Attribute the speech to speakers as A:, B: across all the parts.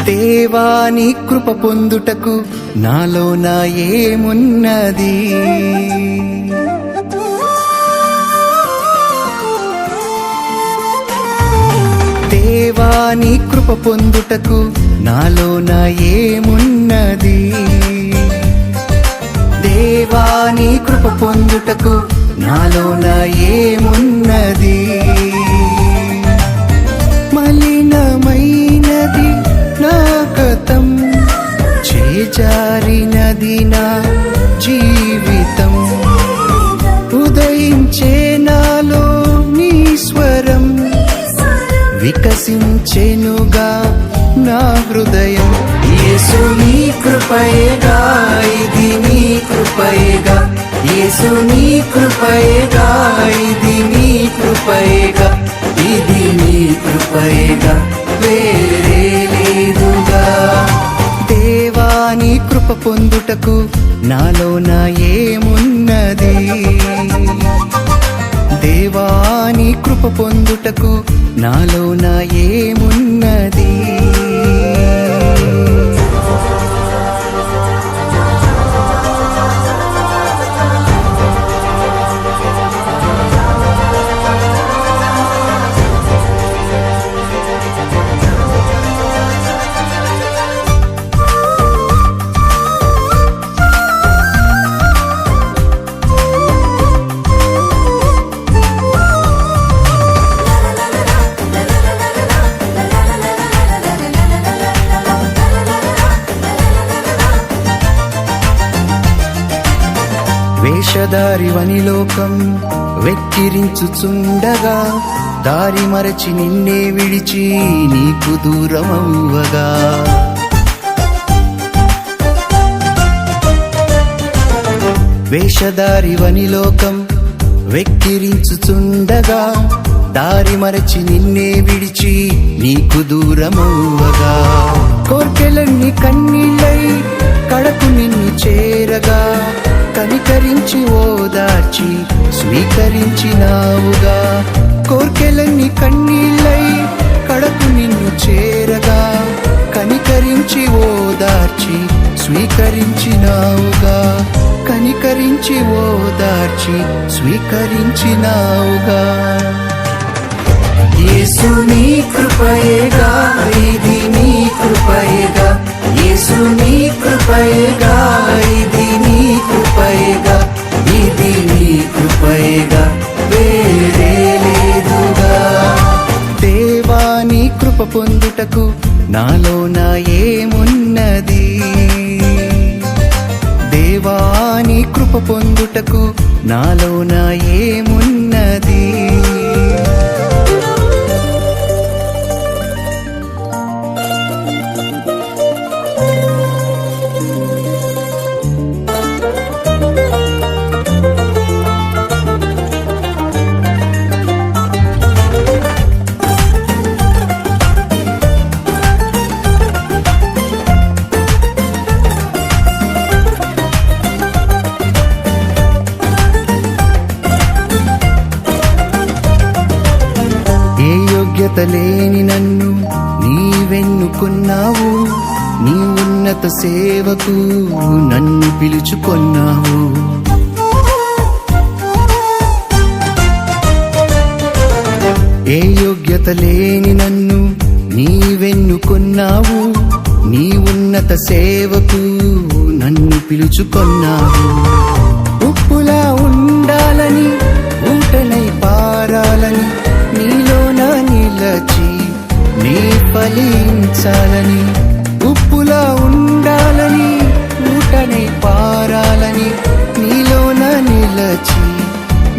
A: దేవా నీ కృప పొందుటకు నాలోన ఏమున్నది? దేవా నీ కృప పొందుటకు నాలోన ఏమున్నది? దేవా నీ కృప పొందుటకు నాలోన ఏమున్నది? మలినమైనది నా గతం, చేజారినది నా జీవితం. ఉదయించే నాలో నీ స్వరం, వికసించెనుగా నా హృదయం. యేసు నీ కృపయేగా, ఇది నీ కృపయేగా. యేసు నీ కృపయేగా, ఇది నీ కృపయేగా. ఇది నీ కృపయేగా, వేరే లేదుగా. దేవా నీ కృప పొందుటకు నాలోన ఏమున్నది? దేవా నీ కృప పొందుటకు నాలోన ఏమున్నది? వేషధారివని లోకం వెక్కిరించుచుండగా, దారి మరచి నిన్నే విడిచి నీకు దూరమవ్వగా. వేషధారివని లోకం వెక్కిరించుచుండగా, దారి మరచి నిన్నే విడిచి నీకు దూరమవ్వగా. కోర్కెలన్నీ కన్నీళ్ళై కడకు నిన్ను చేరగా, కనికరించి ఓదార్చి స్వీకరించినావుగా. కోర్కెలన్నీ కన్నీళ్ళై కడకు నిన్ను చేరగా, కనికరించి ఓదార్చి స్వీకరించినావుగా. కనికరించి ఓదార్చి స్వీకరించినావుగా. యేసు నీ కృపయేగా, ఇది నీ కృపయేగా. యేసు నీ కృపయేగా, ఇది నీ కృపయేగా. ఇది నీ కృపయేగా, వేరే లేదుగా. దేవా నీ కృప పొందుటకు నాలోన ఏమున్నది? దేవా నీ కృప పొందుటకు నాలోన ఏమున్నది? లేని నన్ను నీవెన్నుకున్నావు, నీ ఉన్నత సేవకు నన్ను పిలుచుకొన్నావు. ఏ యోగ్యత లేని నన్ను నీవెన్నుకున్నావు, నీ ఉన్నత సేవకు నన్ను పిలుచుకొన్నావు. ఉప్పులా ఉండాలని, ఊటనై పారాలని, నీలోన నిలచి నీ ఫలించాలని. ఉప్పులా ఉండాలని, ఊటనై పారాలని, నీలోన నిలచి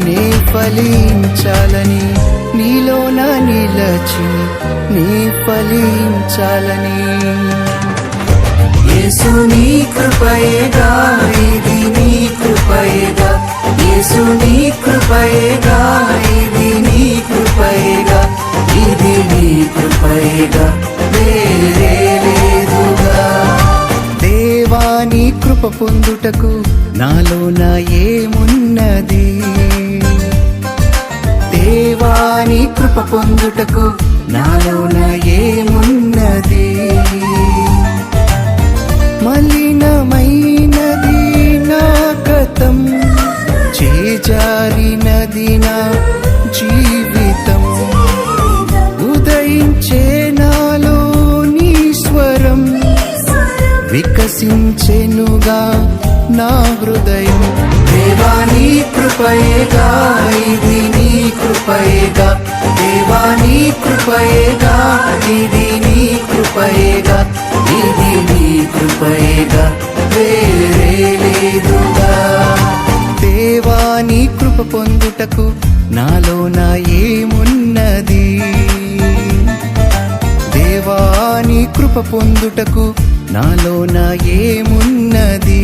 A: నీ ఫలించాలని. నీలోన నిలచి నీ ఫలించాలని. యేసు నీ కృపయేగా, ఇది నీ కృపయేగా. యేసు నీ కృపయేగా, ఇది నీ కృపయేగా. ఇది నీ కృపయేగా, వేరే లేదుగా. దేవా నీ కృప పొందుటకు నాలోన ఏమున్నది? దేవా నీ కృప పొందుటకు నాలోన ఏమున్నది? పరవశించెనుగా నా హృదయం. దేవా నీ కృపయేగా ఇది నీ కృపయేగా, దేవా నీ కృపయేగా ఇది నీ కృపయేగా, ఇది నీ కృపయేగా వేరే లేదుగా. దేవా నీ కృప పొందుటకు నాలోన ఏమున్నది, దేవా నీ కృప పొందుటకు నాలోన ఏమున్నది.